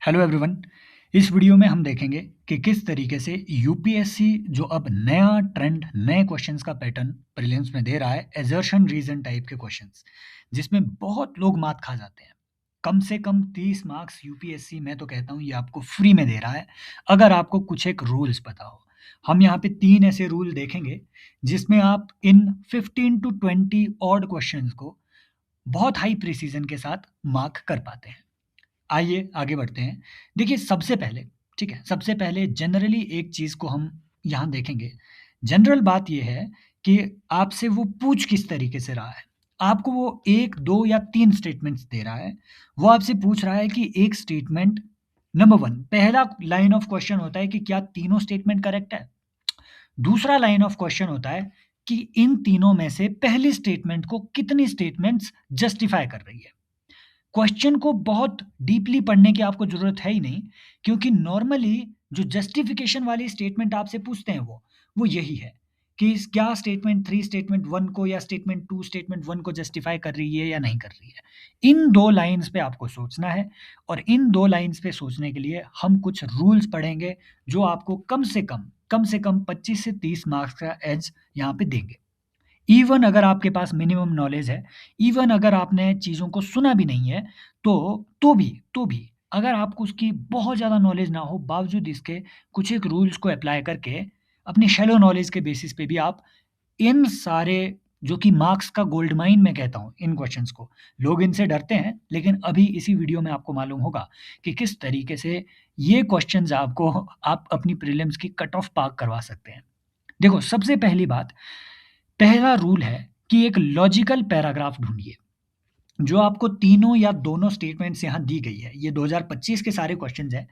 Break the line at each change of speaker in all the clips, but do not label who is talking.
Hello everyone. इस video में हम देखेंगे कि किस तरीके से यूपीएससी जो अब नया ट्रेंड नए क्वेश्चंस का पैटर्न प्रीलिम्स में दे रहा है, एजर्शन रीजन टाइप के क्वेश्चंस, जिसमें बहुत लोग मात खा जाते हैं। कम से कम 30 मार्क्स यूपीएससी, मैं तो कहता हूँ ये आपको फ्री में दे रहा है, अगर आपको कुछ एक रूल्स पता हो। हम यहाँ पे 3 ऐसे रूल देखेंगे जिसमें आप इन 15 टू 20 ऑड क्वेश्चंस को बहुत हाई प्रिसीजन के साथ मार्क कर पाते हैं। आइए आगे बढ़ते हैं। देखिए सबसे पहले, ठीक है, सबसे पहले जनरली एक चीज़ को हम यहाँ देखेंगे। जनरल बात ये है कि आपसे वो पूछ किस तरीके से रहा है। आपको वो 1, 2 या 3 स्टेटमेंट्स दे रहा है। वो आपसे पूछ रहा है कि एक स्टेटमेंट नंबर 1, पहला लाइन ऑफ क्वेश्चन होता है कि क्या तीनों स्टेटमेंट करेक्ट है? दूसरा लाइन ऑफ क्वेश्चन होता है कि इन तीनों में से पहली स्टेटमेंट को कितनी स्टेटमेंट्स जस्टिफाई कर रही है? क्वेश्चन को बहुत डीपली पढ़ने की आपको ज़रूरत है ही नहीं, क्योंकि नॉर्मली जो जस्टिफिकेशन वाली स्टेटमेंट आपसे पूछते हैं वो यही है कि क्या स्टेटमेंट 3 स्टेटमेंट 1 को या स्टेटमेंट 2 स्टेटमेंट 1 को जस्टिफाई कर रही है या नहीं कर रही है। इन 2 लाइन्स पे आपको सोचना है, और इन 2 लाइन्स पे सोचने के लिए हम कुछ रूल्स पढ़ेंगे जो आपको कम से कम 25 से 30 मार्क्स का एज यहाँ पे देंगे। इवन अगर आपके पास मिनिमम नॉलेज है, इवन अगर आपने चीज़ों को सुना भी नहीं है, तो भी अगर आपको उसकी बहुत ज़्यादा नॉलेज ना हो, बावजूद इसके कुछ एक रूल्स को अप्लाई करके अपनी शैलो नॉलेज के बेसिस पे भी आप इन सारे, जो कि मार्क्स का गोल्ड माइन मैं कहता हूँ इन क्वेश्चंस को, लोग इनसे डरते हैं, लेकिन अभी इसी वीडियो में आपको मालूम होगा कि किस तरीके से ये क्वेश्चंस आपको आप अपनी प्रीलिम्स की कट ऑफ पार करवा सकते हैं। देखो सबसे पहली बात, पहला रूल है कि एक लॉजिकल पैराग्राफ ढूँढिए, जो आपको तीनों या दोनों स्टेटमेंट्स यहाँ दी गई है। ये 2025 के सारे क्वेश्चंस हैं।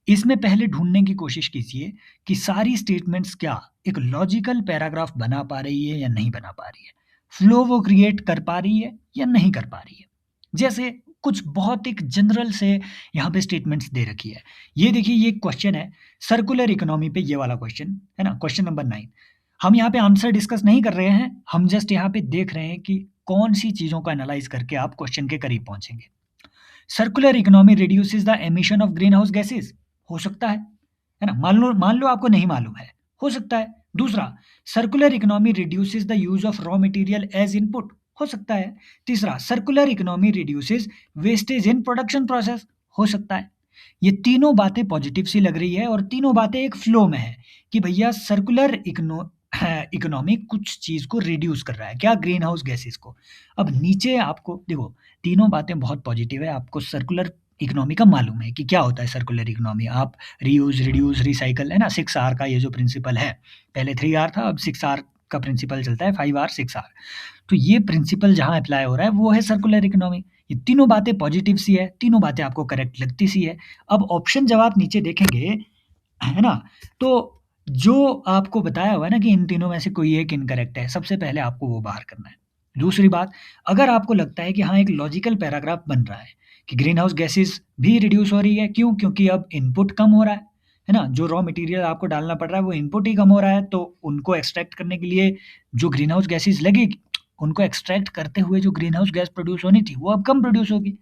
इसमें पहले ढूँढने की कोशिश कीजिए कि सारी स्टेटमेंट्स क्या एक लॉजिकल पैराग्राफ बना पा रही है या नहीं बना पा रही है। फ्लो वो क्रिएट कर पा रही है या नहीं कर पा रही है। जैसे कुछ बहुत एक जनरल से यहाँ पे स्टेटमेंट्स दे रखी है। ये देखिए, ये क्वेश्चन है सर्कुलर इकोनॉमी पे, ये वाला क्वेश्चन है ना, क्वेश्चन नंबर 9। हम यहाँ पे आंसर डिस्कस नहीं कर रहे हैं, हम जस्ट यहाँ पे देख रहे हैं कि कौन सी चीज़ों को एनालाइज करके आप क्वेश्चन के करीब पहुँचेंगे। Circular economy reduces the emission of green house gases, हो सकता है ना? मान लो आपको नहीं मालूम है, हो सकता है। दूसरा, circular economy reduces the use of raw material as input, हो सकता है। तीसरा, circular economy reduces wastage in production process, हो सकता है। ये तीनों बातें पॉजिटिव सी लग रही है और तीनों बातें एक फ्लो में है कि भैया सर्कुलर इकोनॉमी कुछ चीज़ को रिड्यूस कर रहा है, क्या? ग्रीन हाउस गैसेस को। अब नीचे आपको देखो, तीनों बातें बहुत पॉजिटिव है। आपको सर्कुलर इकोनॉमी का मालूम है कि क्या होता है सर्कुलर इकोनॉमी। आप रीयूज़, रिड्यूस, रिसाइकल, है ना, 6 आर का ये जो प्रिंसिपल है, पहले 3 आर था, अब 6 आर का प्रिंसिपल चलता है, 5 आर, 6 आर। तो ये प्रिंसिपल जहाँ अप्लाई हो रहा है वो है सर्कुलर इकोनॉमी। ये तीनों बातें पॉजिटिव सी है, तीनों बातें आपको करेक्ट लगती सी है। अब ऑप्शन जब आप नीचे देखेंगे, है ना, तो जो आपको बताया हुआ है ना कि इन तीनों में से कोई एक इनकरेक्ट है, सबसे पहले आपको वो बाहर करना है। दूसरी बात, अगर आपको लगता है कि हाँ, एक लॉजिकल पैराग्राफ बन रहा है कि ग्रीन हाउस गैसेस भी रिड्यूस हो रही है, क्यों? क्योंकि अब इनपुट कम हो रहा है ना? जो रॉ मटेरियल आपको डालना पड़ रहा है वो इनपुट ही कम हो रहा है, तो उनको एक्सट्रैक्ट करने के लिए जो ग्रीन हाउस गैसेस लगेगी, उनको एक्सट्रैक्ट करते हुए जो ग्रीन हाउस गैस प्रोड्यूस होनी थी वो अब कम प्रोड्यूस होगी।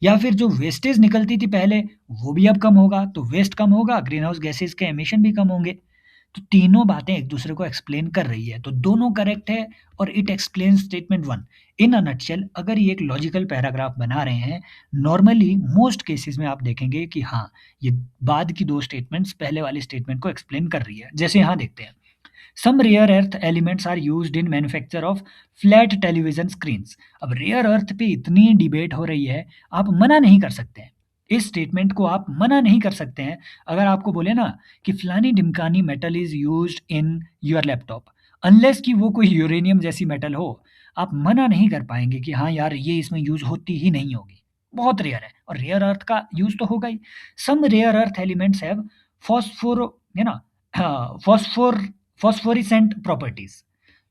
या फिर जो वेस्टेज निकलती थी पहले, वो भी अब कम होगा, तो वेस्ट कम होगा, ग्रीन हाउस गैसेस के एमिशन भी कम होंगे। तो तीनों बातें एक दूसरे को एक्सप्लेन कर रही है, तो दोनों करेक्ट है और it explains statement 1 in a nutshell. अगर ये एक लॉजिकल पैराग्राफ बना रहे हैं, नॉर्मली मोस्ट केसेस में आप देखेंगे कि हाँ, ये बाद की 2 स्टेटमेंट्स पहले वाली स्टेटमेंट को एक्सप्लेन कर रही है। जैसे यहाँ देखते हैं, some rare earth elements are used in manufacture of flat television screens. अब रेयर अर्थ पे इतनी डिबेट हो रही है, आप मना नहीं कर सकते हैं। इस स्टेटमेंट को आप मना नहीं कर सकते हैं। अगर आपको बोले ना कि फलानी ढिमकानी metal is used in your laptop, unless कि वो कोई यूरेनियम जैसी मेटल हो, आप मना नहीं कर पाएँगे कि हाँ यार, ये इसमें यूज़ होती ही नहीं होगी। बहुत रेयर है, और रेयर अर्थ का यूज़ तो होगा ही। Some rare earth elements have phosphoro है ना, फॉस्फोरेसेंट प्रॉपर्टीज़।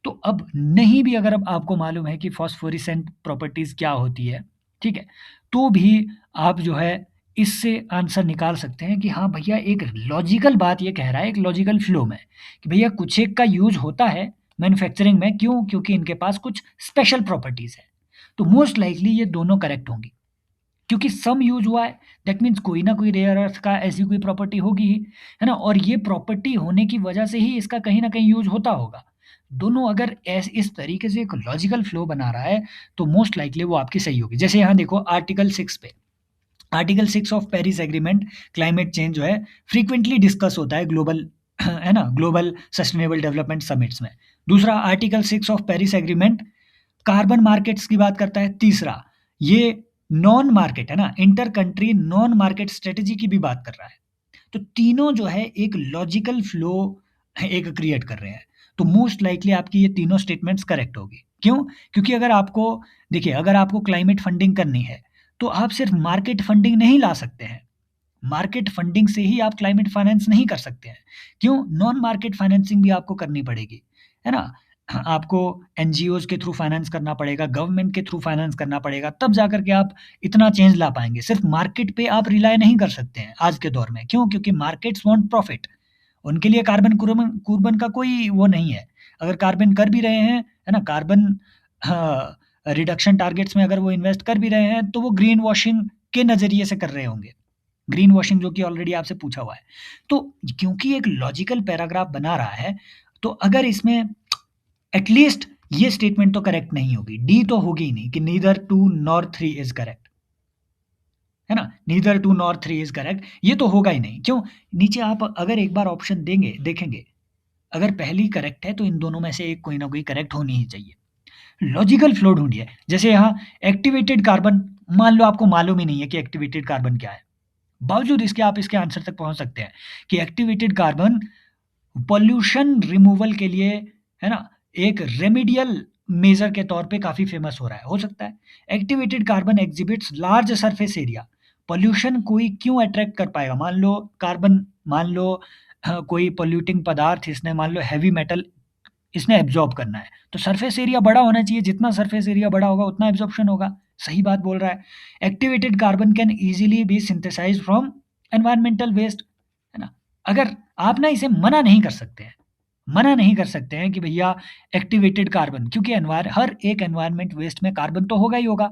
तो अब नहीं भी अगर अब आपको मालूम है कि फॉस्फोरेसेंट प्रॉपर्टीज़ क्या होती है, ठीक है? तो भी आप जो है इससे आंसर निकाल सकते हैं कि हाँ भैया, एक लॉजिकल बात ये कह रहा है, एक लॉजिकल फ्लो में, कि भैया कुछ एक का यूज़ होता है मैन्युफैक्चरिंग में, क्यों? क्योंकि इनके पास कुछ स्पेशल प्रॉपर्टीज़ है। तो मोस्ट लाइकली ये दोनों करेक्ट होंगी। क्योंकि सम यूज़ हुआ है, दैट मीन्स कोई ना कोई रेयर अर्थ का ऐसी कोई प्रॉपर्टी होगी ही, है ना? और ये प्रॉपर्टी होने की वजह से ही इसका कहीं न कहीं यूज़ होता होगा। दोनों अगर इस तरीके से एक लॉजिकल फ्लो बना रहा है, तो मोस्ट लाइकली वो आपकी सही होगी। जैसे यहाँ देखो आर्टिकल 6 पे, article 6 of Paris agreement climate change जो है फ्रीक्वेंटली डिस्कस होता है ग्लोबल है ना? ग्लोबल सस्टेनेबल डेवलपमेंट समिट्स में। दूसरा article 6 of Paris agreement carbon markets की बात करता है। तीसरा, ये नॉन मार्केट है ना, inter country non market strategy की भी बात कर रहा है। तो तीनों जो है एक लॉजिकल फ्लो एक क्रिएट कर रहे हैं। तो मोस्ट लाइकली आपकी ये तीनों स्टेटमेंट्स करेक्ट होगी। क्यों? क्योंकि अगर आपको देखिए, अगर आपको क्लाइमेट फंडिंग करनी है, तो आप सिर्फ मार्केट फंडिंग नहीं ला सकते हैं। मार्केट फंडिंग से ही आप क्लाइमेट फाइनेंस नहीं कर सकते हैं। क्यों? नॉन मार्केट फाइनेंसिंग भी आपको करनी पड़ेगी, है ना? आपको एनजीओज़ के थ्रू फाइनेंस करना पड़ेगा, गवर्नमेंट के थ्रू फाइनेंस करना पड़ेगा, तब जाकर के आप इतना चेंज ला पाएँगे। सिर्फ मार्केट पे आप रिलाय नहीं कर सकते हैं आज के दौर में। क्यों? क्योंकि मार्केट्स वांट प्रॉफिट। उनके लिए कार्बन कुर्बन का कोई वो नहीं है। अगर कार्बन कर भी रहे हैं, है ना? कार्बन रिडक्शन टारगेट्स में अगर वो इन्वेस्ट कर भी रहे हैं, तो वो ग्रीन वॉशिंग के नज़रिए से कर रहे होंगे। ग्रीन वॉशिंग जो कि ऑलरेडी आपसे पूछा हुआ है। तो क्योंकि एक लॉजिकल पैराग्राफ बना रहा है, तो अगर इसमें एटलीस्ट ये स्टेटमेंट तो करेक्ट नहीं होगी। डी तो होगी ही नहीं कि नीदर 2 नॉर 3 इज़ करेक्ट, है ना? नीदर 2 नॉर 3 इज़ करेक्ट, ये तो होगा ही नहीं। क्यों? नीचे आप अगर एक बार ऑप्शन देखेंगे, अगर पहली करेक्ट है, तो इन दोनों में से एक कोई ना कोई करेक्ट होनी ही चाहिए। लॉजिकल फ्लो ढूँढिए। जैसे यहाँ एक्टिवेटेड कार्बन, मान लो आपको मालूम ही नहीं है कि एक्टिवेटेड कार्बन क्या है। बावजूद इसके आप इसके आंसर तक पहुँच सकते हैं कि एक्टिवेटेड कार्बन पॉल्यूशन रिमूवल के लिए, है ना, एक रेमेडियल मेजर के तौर पे काफ़ी फेमस हो रहा है। हो सकता है activated carbon exhibits large surface area. Pollution कोई क्यों अट्रैक्ट कर पाएगा? मान लो कोई पॉल्यूटिंग पदार्थ इसने, मान लो हैवी मेटल इसने एब्ज़ॉर्ब करना है, तो सरफेस एरिया बड़ा होना चाहिए। जितना सरफेस एरिया बड़ा होगा उतना एब्ज़ॉर्प्शन होगा। सही बात बोल रहा है। Activated carbon can easily be synthesized from environmental waste, है ना? अगर आप ना इसे मना नहीं कर सकते हैं, मना नहीं कर सकते हैं कि भैया एक्टिवेटेड कार्बन, क्योंकि हर एक एनवायरनमेंट वेस्ट में कार्बन तो होगा ही होगा।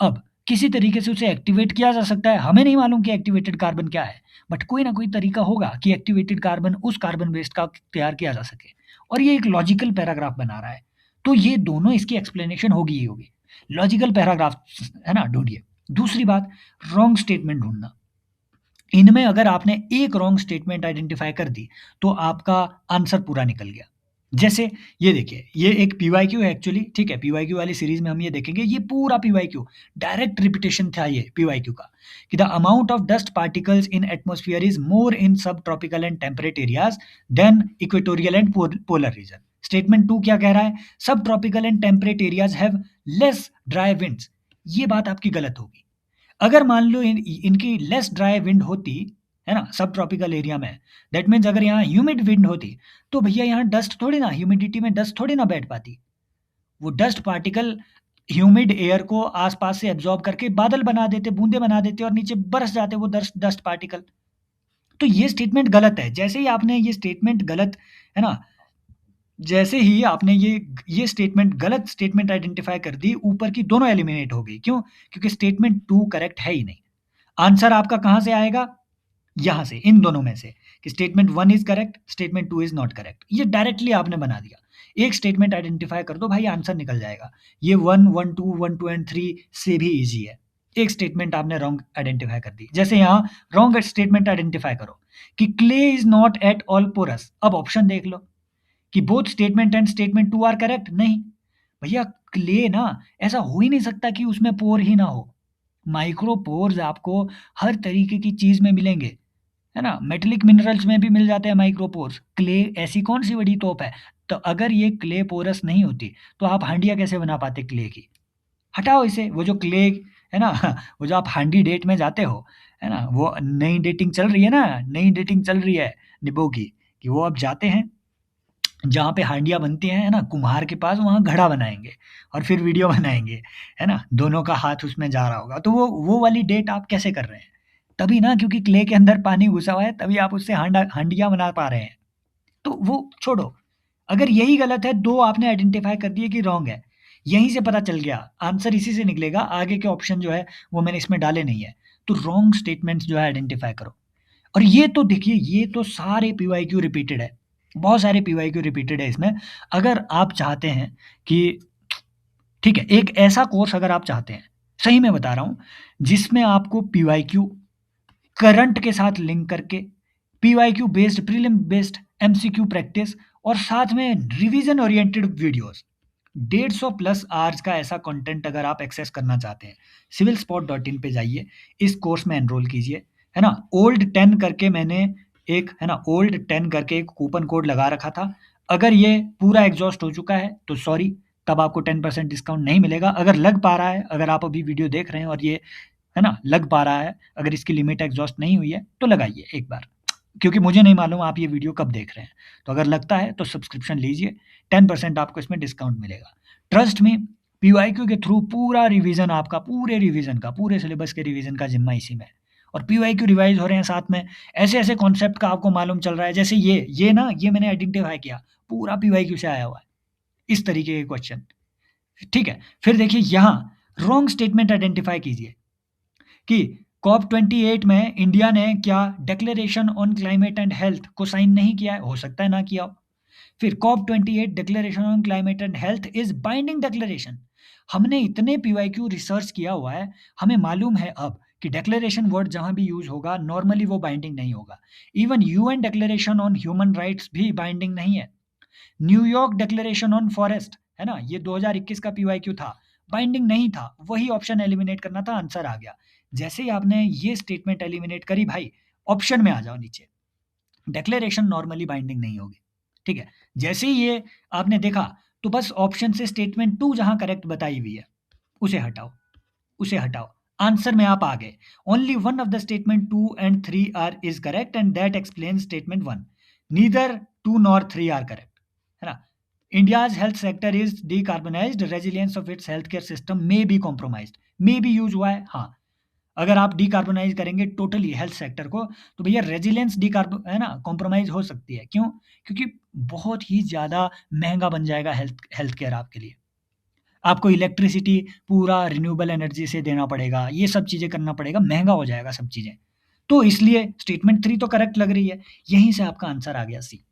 अब किसी तरीके से उसे एक्टिवेट किया जा सकता है, हमें नहीं मालूम कि एक्टिवेटेड कार्बन क्या है, बट कोई ना कोई तरीका होगा कि एक्टिवेटेड कार्बन उस कार्बन वेस्ट का तैयार किया जा सके, और ये एक लॉजिकल पैराग्राफ बना रहा है। तो ये दोनों इसकी एक्सप्लेनेशन होगी ही होगी। लॉजिकल पैराग्राफ, है ना, ढूंढिए। दूसरी बात, रॉन्ग स्टेटमेंट ढूंढना। इनमें अगर आपने एक रॉन्ग स्टेटमेंट आइडेंटिफाई कर दी, तो आपका आंसर पूरा निकल गया। जैसे ये देखिए, ये एक पीवाईक्यू है एक्चुअली, ठीक है? पीवाईक्यू वाली सीरीज में हम ये देखेंगे। ये पूरा पीवाईक्यू डायरेक्ट रिपीटेशन था ये पीवाईक्यू का, कि the amount of dust particles in atmosphere is more in sub tropical and temperate areas than equatorial and polar region. Statement 2 क्या कह रहा है? Sub tropical and temperate areas have less dry winds. ये बात आपकी गलत होगी। अगर मान लो इनकी लेस ड्राई विंड होती, है ना, सब ट्रॉपिकल एरिया में, दैट मीन्स अगर यहाँ ह्यूमिड विंड होती, तो भैया यहाँ डस्ट थोड़ी ना, ह्यूमिडिटी में डस्ट थोड़ी ना बैठ पाती। वो डस्ट पार्टिकल ह्यूमिड एयर को आसपास से एब्जॉर्ब करके बादल बना देते, बूंदे बना देते, और नीचे बरस जाते वो डस्ट डस्ट पार्टिकल। तो ये स्टेटमेंट गलत है। जैसे ही आपने ये स्टेटमेंट गलत, है ना, जैसे ही आपने ये स्टेटमेंट गलत स्टेटमेंट आइडेंटिफाई कर दी, ऊपर की दोनों एलिमिनेट हो गई। क्यों? क्योंकि स्टेटमेंट 2 करेक्ट है ही नहीं। आंसर आपका कहाँ से आएगा? यहाँ से, इन दोनों में से, कि statement 1 is correct, statement 2 is not correct. ये डायरेक्टली आपने बना दिया। एक स्टेटमेंट आइडेंटिफाई कर दो भाई, आंसर निकल जाएगा। ये 1, 1, 2, 1, 2 एंड 3 से भी ईज़ी है। एक स्टेटमेंट आपने रॉन्ग आइडेंटिफाई कर दी। जैसे यहाँ रॉन्ग स्टेटमेंट आइडेंटिफाई करो कि clay is not at all porous. अब ऑप्शन देख लो कि both statement and statement 2 are correct. नहीं भैया, क्ले ना, ऐसा हो ही नहीं सकता कि उसमें पोर ही ना हो। माइक्रोपोर्स आपको हर तरीके की चीज़ में मिलेंगे, है ना? मेटेलिक मिनरल्स में भी मिल जाते हैं माइक्रोपोर्स। क्ले ऐसी कौन-सी बड़ी तोप है? तो अगर ये क्ले पोरस नहीं होती, तो आप हांडियाँ कैसे बना पाते क्ले की? हटाओ इसे, वो जो क्ले, है ना, वो जो आप हांडी डेट में जाते हो, है ना? वो नई डेटिंग चल रही है ना, नई डेटिंग चल रही है निबो की, कि वो अब जाते हैं जहाँ पे हांडियाँ बनती हैं, है ना, कुम्हार के पास, वहाँ घड़ा बनाएँगे और फिर वीडियो बनाएँगे, है ना? दोनों का हाथ उसमें जा रहा होगा। तो वो वाली डेट आप कैसे कर रहे हैं? तभी ना, क्योंकि क्ले के अंदर पानी घुसा हुआ है, तभी आप उससे हांडियाँ बना पा रहे हैं। तो वो छोड़ो, अगर यही गलत है, 2 आपने आइडेंटिफ़ाई कर दिए कि रॉन्ग है। यहीं से पता चल गया, आंसर इसी से निकलेगा, आगे के ऑप्शन जो है वो मैंने इसमें डाले नहीं है। तो रॉन्ग स्टेटमेंट्स जो है आइडेंटिफाई करो। और ये तो देखिए, ये तो सारे पीवाईक्यू रिपीटेड है, बहुत सारे पीवाईक्यू रिपीटेड है इसमें। अगर आप चाहते हैं कि ठीक है, एक ऐसा कोर्स अगर आप चाहते हैं, सही में बता रहा हूँ, जिसमें आपको पीवाईक्यू करंट के साथ लिंक करके, PYQ based, prelim based MCQ practice, और साथ में revision oriented videos, 150 plus hours का ऐसा कंटेंट अगर आप एक्सेस करना चाहते हैं, civilspot.in पे जाइए, इस कोर्स में एनरोल कीजिए, है ना। ओल्ड 10 करके मैंने एक, है ना, ओल्ड 10 करके एक कूपन कोड लगा रखा था। अगर ये पूरा एग्जॉस्ट हो चुका है तो सॉरी, तब आपको 10% डिस्काउंट नहीं मिलेगा। अगर लग पा रहा है, अगर आप अभी वीडियो देख रहे हैं और ये, है ना, लग पा रहा है, अगर इसकी लिमिट एग्जॉस्ट नहीं हुई है तो लगाइए एक बार, क्योंकि मुझे नहीं मालूम आप ये वीडियो कब देख रहे हैं। तो अगर लगता है तो सब्सक्रिप्शन लीजिए, 10% आपको इसमें डिस्काउंट मिलेगा। ट्रस्ट में, पीवाईक्यू के थ्रू पूरा रिवीजन आपका, पूरे रिवीजन का, पूरे सिलेबस के रिवीजन का जिम्मा इसी में है। और पीवाईक्यू रिवाइज हो रहे हैं साथ में, ऐसे ऐसे कॉन्सेप्ट का आपको मालूम चल रहा है, जैसे ये ना, ये मैंने आइडेंटिफाई किया, पूरा पीवाईक्यू से आया हुआ है, इस तरीके के क्वेश्चन। ठीक है, फिर देखिए यहाँ रॉन्ग स्टेटमेंट आइडेंटिफाई कीजिए कि कॉप 28 में इंडिया ने क्या declaration on climate and health को साइन नहीं किया है, हो सकता है ना किया हो। फिर COP 28 declaration on climate and health is binding declaration. हमने इतने पीवाईक्यू रिसर्च किया हुआ है, हमें मालूम है अब कि डिक्लेरेशन वर्ड जहां भी यूज होगा नॉर्मली वो बाइंडिंग नहीं होगा। Even UN declaration on human rights भी बाइंडिंग नहीं है। न्यूयॉर्क डिक्लेरेशन ऑन फॉरेस्ट, है ना, ये 2021 का पीवाईक्यू था, बाइंडिंग नहीं था, वही ऑप्शन एलिमिनेट करना था, आंसर आ गया। जैसे ही आपने ये स्टेटमेंट एलिमिनेट करी भाई, ऑप्शन में आ जाओ नीचे, डिक्लेरेशन नॉर्मली बाइंडिंग नहीं होगी। ठीक है, जैसे ही ये आपने देखा, तो बस ऑप्शन से स्टेटमेंट 2 जहां करेक्ट बताई हुई है उसे हटाओ, उसे हटाओ, आंसर में आप आ गए। Only one of the statement 2 and 3 are is correct and that explain statement 1। Neither 2 nor 3 are correct, है ना। India's health sector is decarbonized, resilience of its health care system may be compromised. May be used हुआ है, हाँ। अगर आप decarbonise करेंगे totally health sector को, तो भैया रेजिलियंस डीकार्बो, है ना, कॉम्प्रोमाइज हो सकती है। क्यों? क्योंकि बहुत ही ज़्यादा महंगा बन जाएगा हेल्थ हेल्थ केयर आपके लिए। आपको इलेक्ट्रिसिटी पूरा रिन्यूएबल एनर्जी से देना पड़ेगा, ये सब चीज़ें करना पड़ेगा, महँगा हो जाएगा सब चीज़ें। तो इसलिए स्टेटमेंट 3 तो करेक्ट लग रही है, यहीं से आपका आंसर आ गया सी।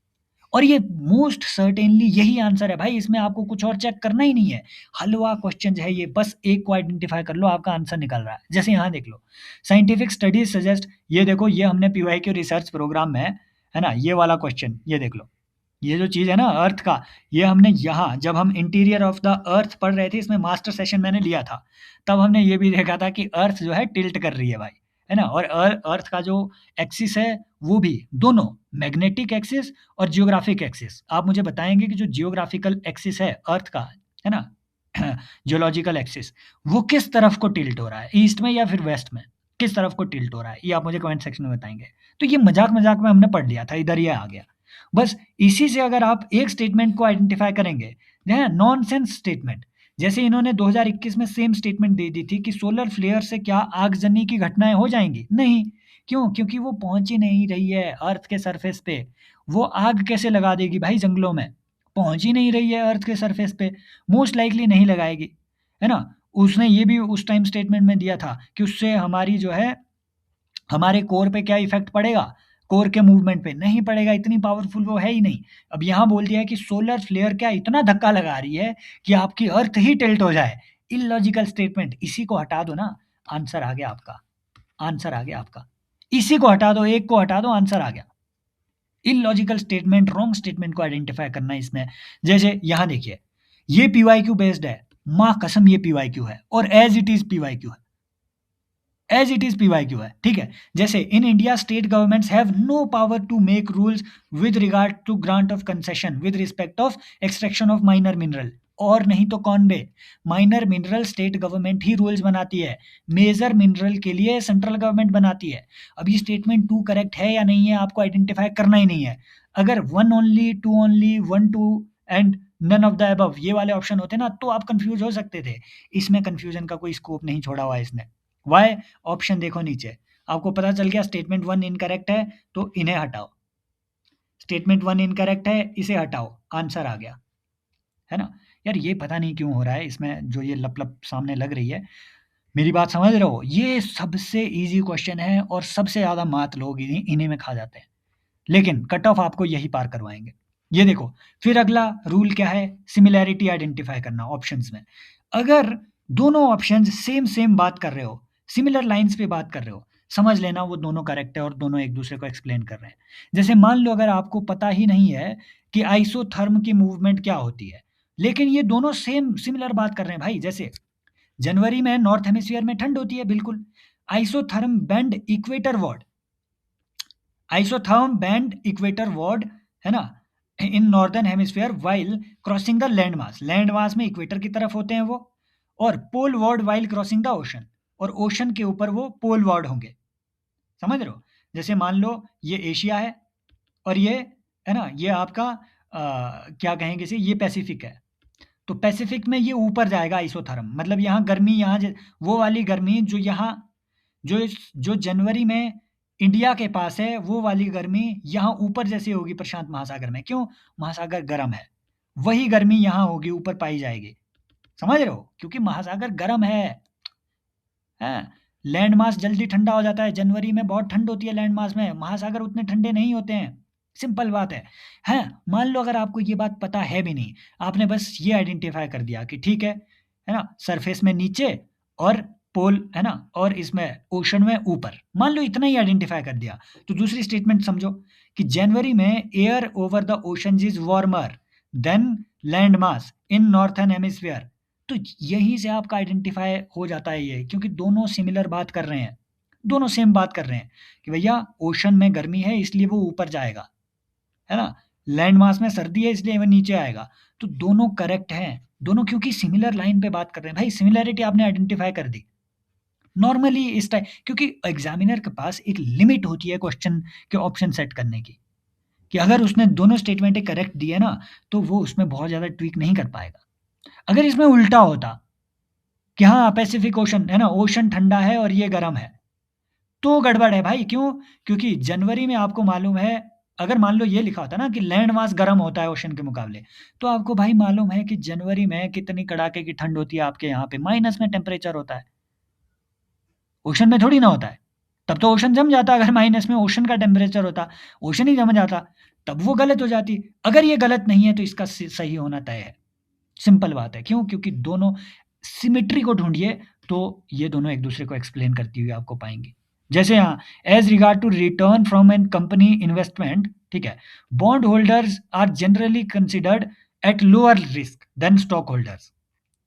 और ये मोस्ट सर्टेनली यही आंसर है भाई, इसमें आपको कुछ और चेक करना ही नहीं है। हलवा क्वेश्चन है ये, बस एक को आइडेंटिफाई कर लो, आपका आंसर निकल रहा है। जैसे यहाँ देख लो, साइंटिफिक स्टडीज सजेस्ट, ये देखो, ये हमने पीवाईक्यू रिसर्च प्रोग्राम में है ना, ये वाला क्वेश्चन, ये देख लो, ये जो चीज़ है ना अर्थ का, ये हमने यहाँ जब हम इंटीरियर ऑफ द अर्थ पढ़ रहे थे, इसमें मास्टर सेशन मैंने लिया था, तब हमने ये भी देखा था कि अर्थ जो है टिल्ट कर रही है भाई, है ना। और अर्थ का जो एक्सिस है वो भी, दोनों, मैग्नेटिक एक्सिस और जियोग्राफिक एक्सिस, आप मुझे बताएंगे कि जो जियोग्राफिकल एक्सिस है अर्थ का, है ना, जियोलॉजिकल एक्सिस, वो किस तरफ को टिल्ट हो रहा है, ईस्ट में या फिर वेस्ट में, किस तरफ को टिल्ट हो रहा है, ये आप मुझे कमेंट सेक्शन में बताएंगे। तो ये मजाक मजाक में हमने पढ़ लिया था, इधर ये आ गया। बस इसी से अगर आप एक स्टेटमेंट को आइडेंटिफाई करेंगे, नॉनसेंस स्टेटमेंट, जैसे इन्होंने 2021 में सेम स्टेटमेंट दे दी थी कि सोलर फ्लेयर से क्या आगजनी की घटनाएं हो जाएंगी, नहीं। क्यों? क्योंकि वो पहुंच ही नहीं रही है अर्थ के सरफेस पे। वो आग कैसे लगा देगी भाई जंगलों में, पहुंच ही नहीं रही है अर्थ के सरफेस पे, मोस्ट लाइकली नहीं लगाएगी, है ना। उसने ये भी उस टाइम स्टेटमेंट में दिया था कि उससे हमारी जो है, हमारे कोर पे क्या इफेक्ट पड़ेगा, कोर के मूवमेंट पे नहीं पड़ेगा, इतनी पावरफुल वो है ही नहीं। अब यहाँ बोल दिया है कि सोलर फ्लेयर क्या इतना धक्का लगा रही है कि आपकी अर्थ ही टिल्ट हो जाए। इलॉजिकल स्टेटमेंट, इसी को हटा दो ना, आंसर आ गया आपका, आंसर आ गया आपका। इसी को हटा दो, एक को हटा दो, आंसर आ गया। इलॉजिकल स्टेटमेंट, रॉन्ग स्टेटमेंट को आइडेंटिफाई करना है इसमें। जैसे यहाँ देखिए, ये पीवाईक्यू बेस्ड है, माँ कसम ये पीवाईक्यू है, और एज इट इज पीवाईक्यू है, एज इट इज पीवाईक्यू है। ठीक है, जैसे in India state governments have no power to make rules with regard to grant of concession with respect of extraction of minor mineral. और नहीं तो कौन बे, माइनर मिनरल स्टेट गवर्नमेंट ही रूल्स बनाती है, मेजर मिनरल के लिए सेंट्रल गवर्नमेंट बनाती है। अब ये स्टेटमेंट 2 करेक्ट है या नहीं है आपको आइडेंटिफाई करना ही नहीं है। अगर 1 only, 2 only, 1 2 and none of the above ये वाले ऑप्शन होते ना, तो आप कंफ्यूज हो सकते थे। इसमें कंफ्यूजन का कोई स्कोप नहीं छोड़ा हुआ है इसने। वाई? ऑप्शन देखो नीचे, आपको पता चल गया स्टेटमेंट 1 इनकरेक्ट है, तो इन्हें हटाओ। स्टेटमेंट 1 इनकरेक्ट है, इसे हटाओ, आंसर आ गया, है ना। यार ये पता नहीं क्यों हो रहा है इसमें, जो ये लप-लप सामने लग रही है। मेरी बात समझ रहे हो? ये सबसे ईज़ी क्वेश्चन है और सबसे ज़्यादा मात लोग इन्हीं इन्हीं में खा जाते हैं। लेकिन कट ऑफ आपको यही पार करवाएँगे। ये देखो, फिर अगला रूल क्या है? सिमिलैरिटी आइडेंटिफ़ाई करना ऑप्शंस में। अगर दोनों ऑप्शंस सेम बात कर रहे हो, सिमिलर लाइन्स पे बात कर रहे हो, समझ लेना वो दोनों करेक्ट है और दोनों एक-दूसरे को एक्सप्लेन कर रहे हैं। जैसे मान लो अगर आपको पता ही नहीं है कि आइसोथर्म की मूवमेंट क्या होती है, लेकिन ये दोनों सिमिलर बात कर रहे हैं भाई। जैसे जनवरी में नॉर्थ हेमिस्फीयर में ठंड होती है, बिल्कुल। Isotherm bend equator isotherm bend equatorward, है ना, in northern hemisphere while crossing the land mass में इक्वेटर की तरफ होते हैं वो, और poleward while crossing the ocean, और ओशन के ऊपर वो पोल वार्ड होंगे। समझ रहे हो? जैसे मान लो ये एशिया है और ये, है ना, ये आपका क्या कहेंगे इसे, ये पैसिफिक है। तो पैसिफिक में ये ऊपर जाएगा आइसोथर्म, मतलब यहाँ गर्मी, यहाँ वो वाली गर्मी जो यहाँ, जो जनवरी में इंडिया के पास है, वो वाली गर्मी यहाँ ऊपर जैसे होगी प्रशांत महासागर में। क्यों? महासागर गर्म है। वही गर्मी यहाँ होगी, ऊपर पाई जाएगी। समझ रहे हो? क्योंकि महासागर गर्म है। हैं? लैंड मास जल्दी ठंडा हो जाता है। जनवरी में बहुत ठंड होती है लैंड मास में, महासागर उतने ठंडे नहीं होते हैं। सिंपल बात है। हैं? मान लो अगर आपको ये बात पता है भी नहीं, आपने बस ये आइडेंटिफ़ाई कर दिया कि ठीक है ना? सरफेस में नीचे और पोल, है ना? और इसमें ओशन में ऊपर। मान लो इतना ही आइडेंटिफ़ाई कर दिया, तो दूसरी स्टेटमेंट समझो कि जनवरी में air over the oceans is warmer than land mass in northern hemisphere. तो यहीं से आपका आइडेंटिफ़ाई हो जाता है ये, क्योंकि दोनों सिमिलर बात कर रहे हैं, दोनों सेम बात कर रहे हैं कि भैया ओशन में गर्मी है इसलिए वो ऊपर जाएगा, है ना? लैंड मास में सर्दी है इसलिए वो नीचे आएगा। तो दोनों करेक्ट हैं, दोनों क्योंकि सिमिलर लाइन पे बात कर रहे हैं। भाई सिमिलैरिटी आपने आइडेंटिफ़ाई कर दी। नॉर्मली इस टाइप, क्योंकि एग्ज़ामिनर के पास एक लिमिट होती है क्वेश्चन के ऑप्शन सेट करने की, कि अगर उसने दोनों स्टेटमेंटें करेक्ट दी है ना, तो वो उसमें बहुत ज़्यादा ट्वीक नहीं कर पाएगा। अगर इसमें उल्टा होता कि हाँ, पैसिफिक ओशन, है ना, ओशन ठंडा है और ये गर्म है, तो गड़बड़ है भाई। क्यों? क्योंकि जनवरी में आपको मालूम है, अगर मान लो ये लिखा होता ना कि लैंड मास गर्म होता है ओशन के मुकाबले, तो आपको भाई मालूम है कि जनवरी में कितनी कड़ाके की ठंड होती है आपके यहाँ पे, माइनस में टेम्परेचर होता है। ओशन में थोड़ी ना होता है। तब तो ओशन जम जाता अगर माइनस में ओशन का टेम्परेचर होता, ओशन ही जम जाता, तब वो गलत हो जाती। अगर ये गलत नहीं है तो इसका सही होना तय है। सिंपल बात है। क्यों? क्योंकि दोनों सिमेट्री को ढूँढिए, तो ये दोनों एक-दूसरे को एक्सप्लेन करती हुई आपको पाएँगे। जैसे यहाँ as regard to return from an company investment, ठीक है? Bond holders are generally considered at lower risk than stock holders.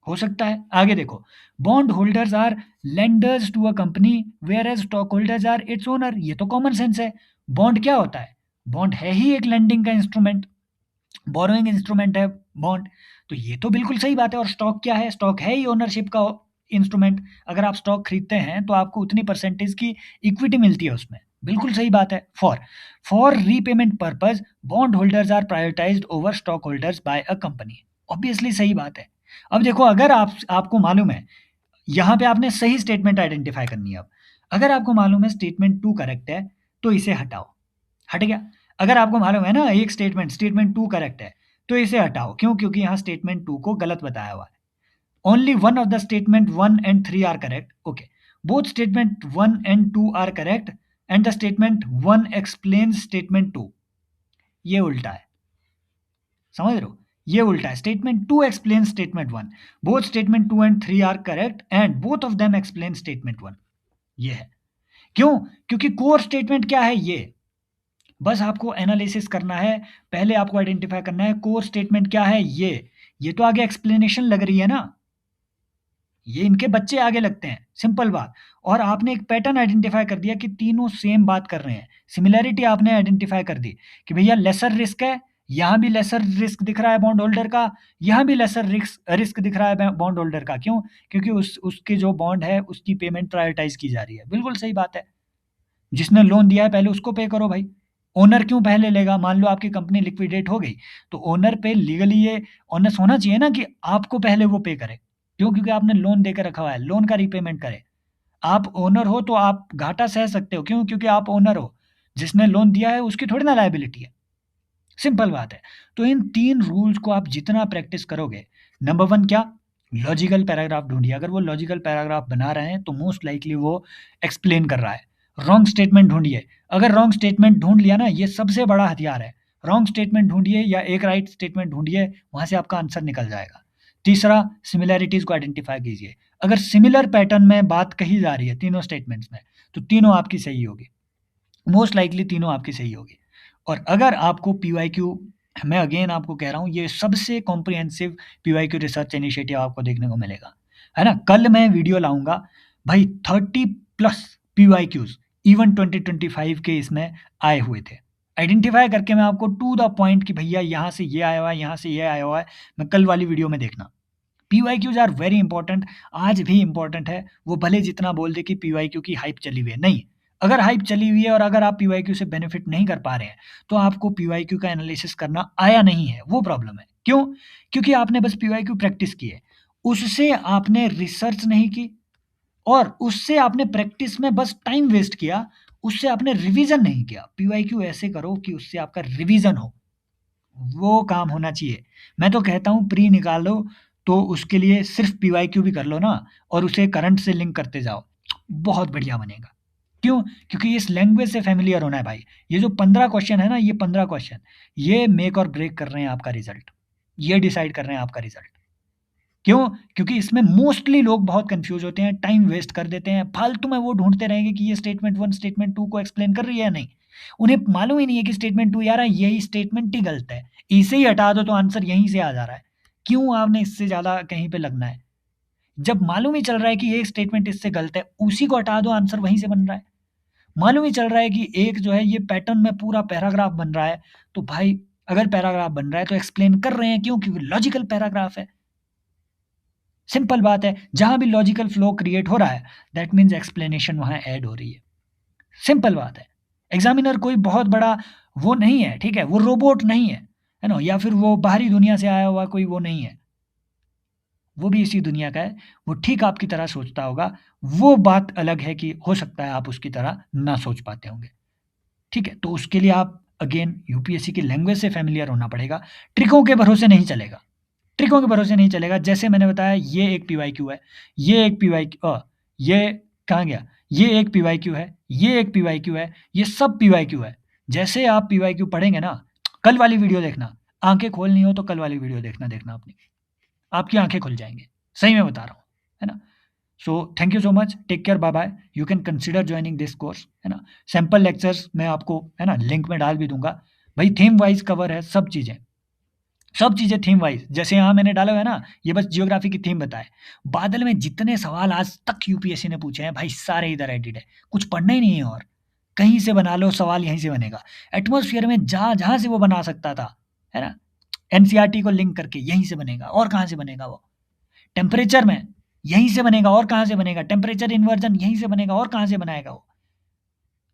हो सकता है। आगे देखो, bond holders are lenders to a company where as stock holders are its owner. ये तो common sense है। बॉन्ड क्या होता है? बॉन्ड है ही एक लेंडिंग का इंस्ट्रूमेंट, बोरोइंग इंस्ट्रूमेंट है बॉन्ड। तो ये तो बिल्कुल सही बात है। और स्टॉक क्या है? स्टॉक है ही ओनरशिप का इंस्ट्रूमेंट। अगर आप स्टॉक खरीदते हैं तो आपको उतनी परसेंटेज की इक्विटी मिलती है उसमें। बिल्कुल सही बात है। For repayment purpose bond holders are prioritised over stock holders by a company. Obviously सही बात है। अब देखो, अगर आपको मालूम है, यहाँ पे आपने सही स्टेटमेंट आइडेंटिफाई करनी है। अब अगर आपको मालूम है स्टेटमेंट 2 करेक्ट है, तो इसे हटाओ। हट गया। अगर आपको मालूम है ना एक स्टेटमेंट 2 करेक्ट है, तो इसे हटाओ। क्यों? क्योंकि यहाँ स्टेटमेंट 2 को गलत बताया हुआ है। Only one of the statement 1 and 3 are correct. Okay, both statement 1 and 2 are correct and the statement 1 explains statement 2। ये उल्टा है। समझ रहे हो? ये उल्टा है। Statement 2 explains statement 1। Both statement 2 and 3 are correct and both of them explain statement 1। ये है। क्यों? क्योंकि कोर स्टेटमेंट क्या है ये? बस आपको एनालिसिस करना है। पहले आपको आइडेंटिफाई करना है कोर स्टेटमेंट क्या है ये। ये तो आगे एक्सप्लेनेशन लग रही है ना। ये इनके बच्चे आगे लगते हैं, सिंपल बात। और आपने एक पैटर्न आइडेंटिफाई कर दिया कि तीनों सेम बात कर रहे हैं। सिमिलैरिटी आपने आइडेंटिफाई कर दी कि भैया लेसर रिस्क है, यहाँ भी लेसर रिस्क दिख रहा है बॉन्ड होल्डर का, यहाँ भी लेसर रिस्क दिख रहा है बॉन्ड होल्डर का। क्यों? क्योंकि उसके जो बॉन्ड है उसकी पेमेंट प्रायोरिटाइज की जा रही है। बिल्कुल सही बात है। जिसने लोन दिया है पहले उसको पे करो भाई। ओनर क्यों पहले लेगा? मान लो आपकी कंपनी लिक्विडेट हो गई, तो ओनर पे लीगली ये ऑनेस्ट होना चाहिए ना कि आपको पहले वो पे करे। क्यों? क्योंकि आपने लोन देकर रखा हुआ है, लोन का रीपेमेंट करे। आप ओनर हो तो आप घाटा सह सकते हो। क्यों? क्योंकि आप ओनर हो। जिसने लोन दिया है उसकी थोड़ी ना लायबिलिटी है। सिंपल बात है। तो इन 3 रूल्स को आप जितना प्रैक्टिस करोगे, नंबर 1 क्या? लॉजिकल पैराग्राफ ढूँढिए, अगर वो लॉजिकल पैराग्राफ बना रहे हैं तो मोस्ट लाइकली वो एक्सप्लेन कर रहा है। रॉन्ग स्टेटमेंट ढूँढिए, अगर रॉन्ग स्टेटमेंट ढूँढ लिया ना, ये सबसे बड़ा हथियार है। रॉन्ग स्टेटमेंट ढूँढिए या एक राइट स्टेटमेंट ढूँढिए, वहाँ से आपका आंसर निकल जाएगा। तीसरा, सिमिलैरिटीज़ को आइडेंटिफ़ाई कीजिए। अगर सिमिलर पैटर्न में बात कही जा रही है तीनों स्टेटमेंट्स में, तो तीनों आपकी सही होगी। मोस्ट लाइकली तीनों आपकी सही होगी। और अगर आपको पीवाईक्यू, मैं अगेन आपको कह रहा हूँ, ये सबसे कॉम्प्रिहेंसिव पीवाईक्यू रिसर्च इनिशिएटिव आपको देखने को मिलेगा, है ना? कल मैं वीडियो लाऊँगा भाई 30 प्लस पीवाईक्यूज़ इवन 2025 के इसमें आए हुए थे। आइडेंटिफ़ाई करके मैं आपको टू द पॉइंट कि भैया यहाँ से ये आया हुआ है, यहाँ से ये आया हुआ है, मैं कल वाली वीडियो में देखना। पीवाईक्यूज़ आर वेरी इंपॉर्टेंट, आज भी इंपॉर्टेंट है। वो भले जितना बोल दे कि पीवाईक्यू की हाइप चली हुई है, नहीं। अगर हाइप चली हुई है और अगर आप पीवाईक्यू से बेनिफिट नहीं कर पा रहे हैं, तो आपको पीवाईक्यू का एनालिसिस करना आया नहीं है, वो प्रॉब्लम है। क्यों? क्योंकि आपने बस पीवाईक्यू प्रैक्टिस की है, उससे आपने रिसर्च नहीं की और उससे आपने प्रैक्टिस में बस टाइम वेस्ट किया, उससे आपने रिवीजन नहीं किया। पीवाईक्यू ऐसे करो कि उससे आपका रिवीजन हो, वो काम होना चाहिए। मैं तो कहता हूँ प्री निकालो, तो उसके लिए सिर्फ़ पीवाईक्यू भी कर लो ना और उसे करंट से लिंक करते जाओ, बहुत बढ़िया बनेगा। क्यों? क्योंकि इस लैंग्वेज से फ़ैमिलियर होना है भाई। ये जो 15 क्वेश्चन है ना, ये 15 क्वेश्चन, ये मेक और ब्रेक कर रहे हैं आपका रिज़ल्ट। ये डिसाइड कर रहे हैं आपका रिज़ल्ट। क्यों? क्योंकि इसमें मोस्टली लोग बहुत कन्फ्यूज़ होते हैं, टाइम वेस्ट कर देते हैं, फालतू में वो ढूँढते रहेंगे कि ये स्टेटमेंट 1 स्टेटमेंट 2 को एक्सप्लेन कर रही है या नहीं। उन्हें मालूम ही नहीं है कि स्टेटमेंट 2 यार यही स्टेटमेंट ही गलत है। इसे ही हटा दो तो आंसर यहीं से आ जा रहा है। क्यों आपने इससे ज़्यादा कहीं पे लगना है? जब मालूम ही चल रहा है कि ये स्टेटमेंट इससे गलत है, उसी को हटा दो, आंसर वहीं से बन रहा है। मालूम ही चल रहा है कि एक जो है ये पैटर्न में पूरा पैराग्राफ बन रहा है, तो भाई अगर पैराग्राफ बन रहा है तो एक्सप्लेन कर रहे हैं क्यों? क्योंकि लॉजिकल पैराग्राफ है। सिंपल बात है, जहाँ भी लॉजिकल फ्लो क्रिएट हो रहा है, दैट मीन्स एक्सप्लेनेशन वहाँ ऐड हो रही है। सिंपल बात है। एग्ज़ामिनर कोई बहुत बड़ा वो नहीं है, ठीक है? वो रोबोट नहीं है ना? या फिर वो बाहरी दुनिया से आया हुआ कोई वो नहीं है। वो भी इसी दुनिया का है, वो ठीक आपकी तरह सोचता होगा। वो बात अलग है कि हो सकता है आप उसकी तरह ना सोच पाते होंगे, ठीक है? तो उसके लिए आप अगेन यूपीएससी की लैंग्वेज से फ़ैमिलियर होना पड़ेगा। ट्रिकों के भरोसे नहीं चलेगा। ट्रिकों के भरोसे नहीं चलेगा। जैसे मैंने बताया ये एक पीवाईक्यू है, ये एक ये कहाँ गया? ये एक पीवाईक्यू है, ये एक पीवाईक्यू है, ये सब पीवाईक्यू है। जैसे आप पीवाईक्यू पढ़ेंगे ना, कल वाली वीडियो देखना, आँखें खोलनी हो तो कल वाली वीडियो देखना अपनी, आपकी आँखें खुल जाएँगी। सही में बता रहा हूँ, है ना? So thank you so much, take care, bye bye. You can consider joining this course, है ना? सैंपल लेक्चर्स मैं आपको, है ना, लिंक में डाल भी दूँगा। भाई थीम वाइज़ कवर है सब चीज़ें थीम वाइज़। जैसे यहाँ मैंने डाला हुआ है ना, ये बस ज्योग्राफी की थीम बताए। बादल में जितने सवाल आज तक यूपीएससी ने पूछे हैं भाई, सारे इधर एडिड है। कुछ पढ़ना ही नहीं है और। कहीं से बना लो, सवाल यहीं से बनेगा। एटमॉस्फेयर में जहाँ-जहाँ से वो बना सकता था, है ना? एनसीईआरटी को लिंक करके यहीं से बनेगा, और कहाँ से बनेगा वो? टेम्परेचर में यहीं से बनेगा, और कहाँ से बनेगा? टेम्परेचर इन्वर्जन यहीं से बनेगा, और कहाँ से बनाएगा वो?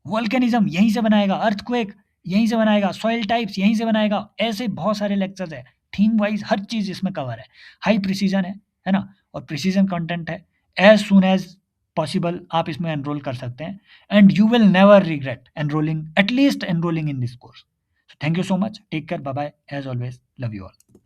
वोल्केनिज़्म यहीं से बनाएगा, अर्थक्वेक यहीं से बनाएगा, सॉइल टाइप्स यहीं से बनाएगा। ऐसे बहुत सारे लेक्चर्स हैं, थीम वाइज़ हर चीज़ इसमें कवर है। हाई प्रिसिज़न है ना? और प्रिसिज़न कंटेंट है। एज़ सून एज़ पॉसिबल आप इसमें एनरोल कर सकते हैं and you will never regret enrolling in this course. Thank you so much, take care, bye bye, as always love you all.